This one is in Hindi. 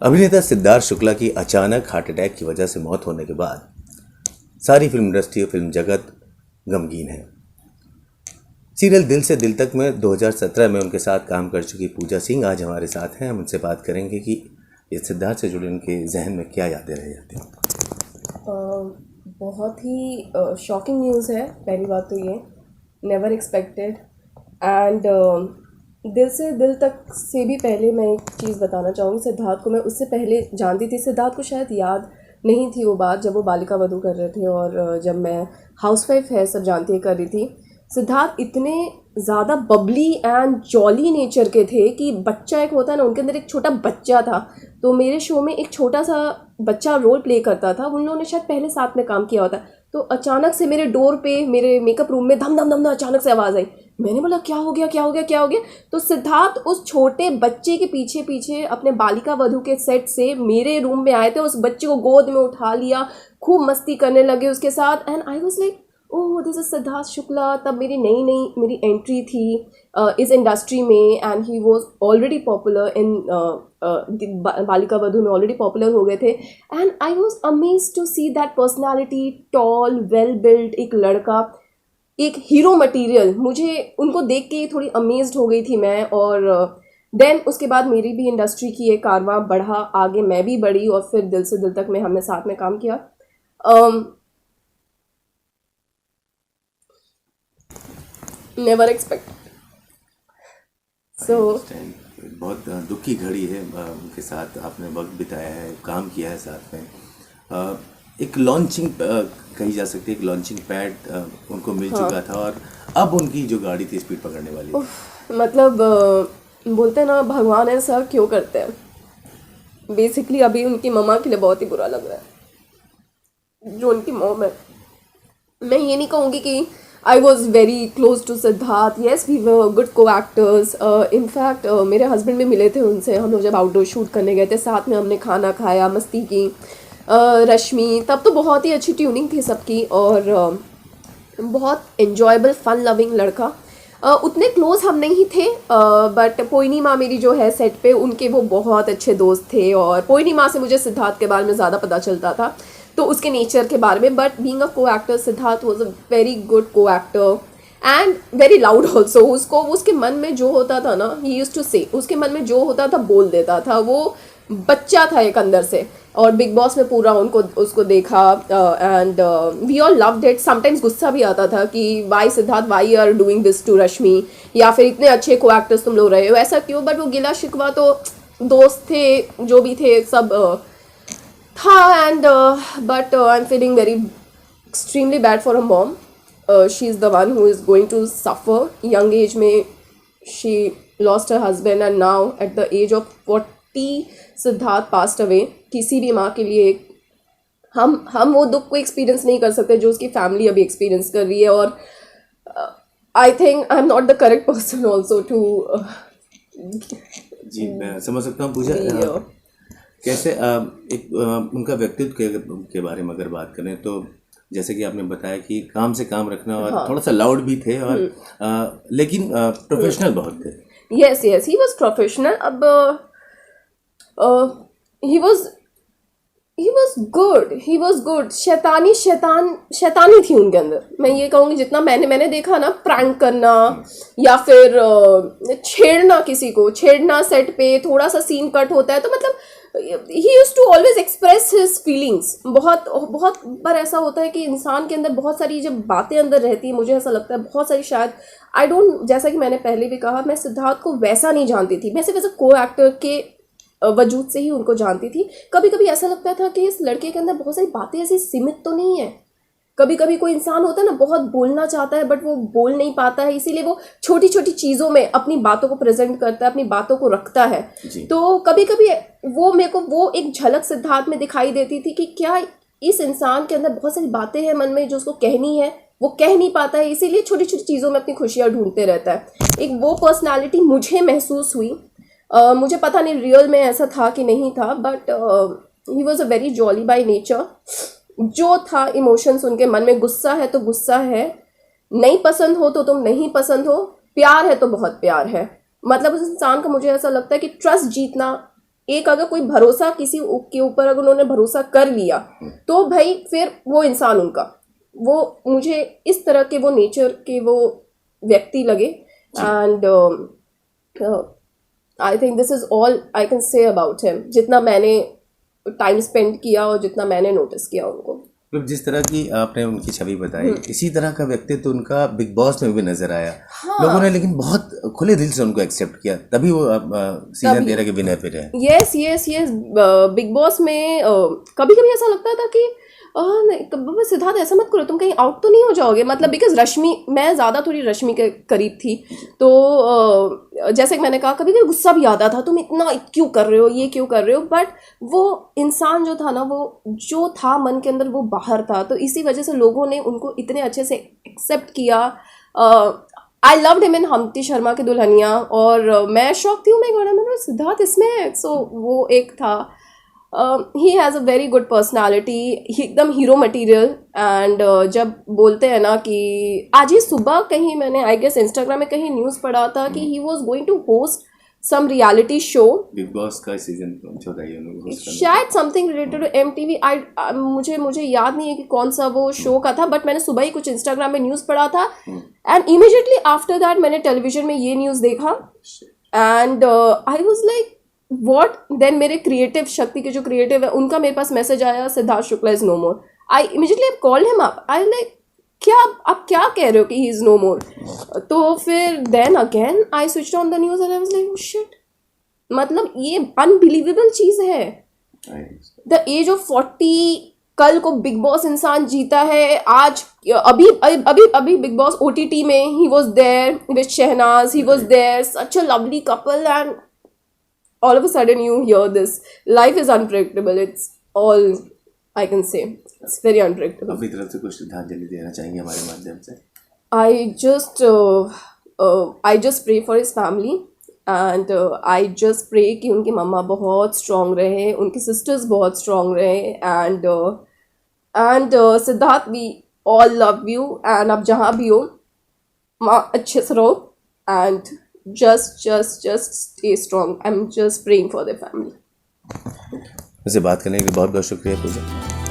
अभिनेता सिद्धार्थ शुक्ला की अचानक हार्ट अटैक की वजह से मौत होने के बाद सारी फिल्म इंडस्ट्री और फिल्म जगत गमगीन है। सीरियल दिल से दिल तक में 2017 में उनके साथ काम कर चुकी पूजा सिंह आज हमारे साथ हैं। हम उनसे बात करेंगे कि ये सिद्धार्थ से जुड़े उनके जहन में क्या यादें रह जाती हैं। बहुत ही शॉकिंग न्यूज़ है। पहली बात तो ये नेवर एक्सपेक्टेड एंड दिल से दिल तक से भी पहले मैं एक चीज़ बताना चाहूँगी। सिद्धार्थ को मैं उससे पहले जानती थी। सिद्धार्थ को शायद याद नहीं थी वो बात जब वो बालिका वधू कर रहे थे और जब मैं हाउसवाइफ है सब जानती है कर रही थी। सिद्धार्थ इतने ज़्यादा बबली एंड जॉली नेचर के थे कि बच्चा एक होता है ना, उनके अंदर एक छोटा बच्चा था। तो मेरे शो में एक छोटा सा बच्चा रोल प्ले करता था। उन लोगों ने शायद पहले साथ में काम किया होता। तो अचानक से मेरे डोर पे मेरे मेकअप रूम में धम धम धम अचानक से आवाज़ आई। मैंने बोला क्या हो गया क्या हो गया क्या हो गया। तो सिद्धार्थ उस छोटे बच्चे के पीछे पीछे अपने बालिका वधू के सेट से मेरे रूम में आए थे। उस बच्चे को गोद में उठा लिया, खूब मस्ती करने लगे उसके साथ। And I was like oh this is Siddharth Shukla. तब मेरी नई मेरी एंट्री थी इस इंडस्ट्री में and he was already popular in Balika Vadhu में ऑलरेडी पॉपुलर हो गए थे। And I was amazed to see that personality, tall well build एक लड़का, एक हीरो मटेरियल। मुझे उनको देख के थोड़ी अमेज्ड हो गई थी मैं। और देन उसके बाद मेरी भी इंडस्ट्री की एक कारवां बढ़ा आगे, मैं भी बढ़ी और फिर दिल से दिल तक में हमने साथ में काम किया। नेवर एक्सपेक्ट सो बहुत दुख की घड़ी है। उनके साथ आपने वक्त बिताया है, काम किया है साथ में। एक लॉन्चिंग कही जा सकती है, एक लॉन्चिंग पैड उनको मिल चुका था और अब उनकी जो गाड़ी थी स्पीड पकड़ने वाली। मतलब बोलते हैं ना भगवान ऐसा क्यों करते हैं। बेसिकली अभी उनकी मम्मा के लिए बहुत ही बुरा लग रहा है जो उनकी मॉम है। मैं ये नहीं कहूँगी कि I was very close to Siddharth. Yes we were good co actors. In fact मेरे हस्बैंड भी मिले थे उनसे। हम लोग जब आउटडोर शूट करने गए थे साथ में हमने खाना खाया, मस्ती की। रश्मि तब तो बहुत ही अच्छी ट्यूनिंग थी सबकी और बहुत एन्जॉयबल फन लविंग लड़का। उतने क्लोज हम नहीं थे बट पोइनीमा मेरी जो है सेट पे उनके वो बहुत अच्छे दोस्त थे। और पोइनीमा से मुझे सिद्धार्थ के बारे में ज़्यादा पता चलता था तो उसके नेचर के बारे में। But being a co actor Siddharth was a very good co actor and very loud also. उसको उसके मन में जो होता था ना, ही यूज्ड टू से, उसके मन में जो होता था बोल देता था। वो बच्चा था एक अंदर से। और बिग बॉस में पूरा उसको देखा and we all loved it. Sometimes गुस्सा भी आता था कि why Siddharth why are doing this to Rashmi, या फिर इतने अच्छे को एक्टर्स तुम लोग रहे हो ऐसा क्यों। बट वो गिला शिकवा तो दोस्त थे जो भी थे सब था। And but I am feeling very extremely bad for a mom. She is the one who is going to suffer. Young age में she lost her husband and now at the age of 40 Siddharth passed away. किसी भी माँ के लिए हम वो दुख को एक्सपीरियंस नहीं कर सकते जो उसकी फैमिली अभी एक्सपीरियंस कर रही है। और I think I am not the correct person also to जी मैं समझ सकता हूँ पूजा। कैसे एक उनका व्यक्तित्व के बारे में अगर बात करें तो जैसे कि आपने बताया कि काम से काम रखना और थोड़ा सा लाउड भी थे और लेकिन प्रोफेशनल बहुत थे। Yes yes he was professional. अब ही वॉज गुड। शैतानी थी उनके अंदर। मैं ये कहूँगी जितना मैंने देखा ना, प्रैंक करना या फिर छेड़ना, किसी को छेड़ना सेट पे। थोड़ा सा सीन कट होता है तो मतलब he used to always express his feelings. बहुत बहुत बार ऐसा होता है कि इंसान के अंदर बहुत सारी जब बातें अंदर रहती है, मुझे ऐसा लगता है बहुत सारी, शायद आई डोंट, जैसा कि मैंने पहले भी कहा, मैं सिद्धार्थ को वैसा नहीं जानती थी। मैं सिर्फ एज अ को एक्टर के वजूद से ही उनको जानती थी। कभी कभी ऐसा लगता था कि इस लड़के के अंदर बहुत सारी बातें ऐसी सीमित तो नहीं है। कभी कभी कोई इंसान होता है ना, बहुत बोलना चाहता है बट वो बोल नहीं पाता है, इसीलिए वो छोटी छोटी चीज़ों में अपनी बातों को प्रेजेंट करता है, अपनी बातों को रखता है। तो कभी कभी वो मेरे को वो एक झलक सिद्धार्थ में दिखाई देती थी कि क्या इस इंसान के अंदर बहुत सारी बातें हैं मन में जो उसको कहनी है, वो कह नहीं पाता है, इसीलिए छोटी छोटी चीज़ों में अपनी खुशियाँ ढूंढते रहता है। एक वो पर्सनैलिटी मुझे महसूस हुई। मुझे पता नहीं रियल में ऐसा था कि नहीं था, but he was a very jolly by nature. जो था इमोशंस उनके मन में, गुस्सा है तो गुस्सा है, नहीं पसंद हो तो तुम नहीं पसंद हो, प्यार है तो बहुत प्यार है। मतलब उस इंसान का मुझे ऐसा लगता है कि ट्रस्ट जीतना एक अगर कोई भरोसा किसी के ऊपर अगर उन्होंने भरोसा कर लिया तो भाई फिर वो इंसान उनका, वो मुझे इस तरह के वो नेचर के वो व्यक्ति लगे. And I think this is all I can say about him, जितना मैंने टाइम स्पेंड किया और जितना मैंने नोटिस किया उनको. मतलब जिस तरह की आपने उनकी छवि बताई, इसी तरह का व्यक्तित्व उनका बिग बॉस में भी नजर आया. लोगों ने लेकिन बहुत खुले दिल से उनको एक्सेप्ट किया, तभी वो सीजन 13 के विनर पे रहे. Yes yes yes. Big boss में कभी कभी ऐसा लगता था कि नहीं सिद्धार्थ ऐसा मत करो, तुम कहीं आउट तो नहीं हो जाओगे. मतलब बिकॉज रश्मि, मैं ज़्यादा थोड़ी रश्मि के करीब थी, तो जैसे कि मैंने कहा कभी कभी गुस्सा भी आता था, तुम इतना क्यों कर रहे हो, ये क्यों कर रहे हो. बट वो इंसान जो था ना, वो जो था मन के अंदर वो बाहर था, तो इसी वजह से लोगों ने उनको इतने अच्छे से एक्सेप्ट किया. I loved him in Humpty Sharma ki Dulhania, और मैं शौक थी हूँ, मैं गाना सिद्धार्थ इसमें. सो वो एक था. He has a very good personality, एकदम हीरो मटेरियल. एंड जब बोलते हैं ना कि आज ही सुबह कहीं मैंने आई गेस इंस्टाग्राम में कहीं न्यूज़ पढ़ा था कि he was going to host some reality show. Bigg Boss का सीजन 14 ही उन्होंने host करना. शायद समथिंग रिलेटेड टू MTV. मुझे याद नहीं है कि कौन सा वो शो का था, बट मैंने सुबह ही कुछ इंस्टाग्राम में न्यूज़ पढ़ा था. एंड इमीडिएटली आफ्टर दैट मैंने टेलीविजन में ये न्यूज़ देखा. And I was like what. Then मेरे क्रिएटिव शक्ति के जो क्रिएटिव है उनका मेरे पास मैसेज आया, Siddharth Shukla is no more. I immediately I called him up. I like क्या आप क्या कह रहे हो कि ही इज नो मोर. तो फिर then again I switched on the news and I was like shit. मतलब ये अनबिलीवेबल चीज़ है. द एज ऑफ 40 कल को बिग बॉस इंसान जीता है. आज अभी अभी अभी बिग बॉस OTT में he was there with Shehnaaz, he was there, such a lovely couple. And all of a sudden you hear this. Life is unpredictable. It's all I can say. It's very unpredictable. अपनी तरफ से कुछ श्रद्धांजलि देना चाहेंगे हमारे माध्यम से? I just pray for his family. And I just pray कि उनकी मम्मा बहुत strong रहे, उनकी sisters बहुत strong रहे. And Siddharth, we all love you. And आप जहाँ भी हो माँ अच्छे से रहो. And just stay strong. I'm just praying for their family. मुझसे बात करने के लिए बहुत बहुत शुक्रिया पूजा.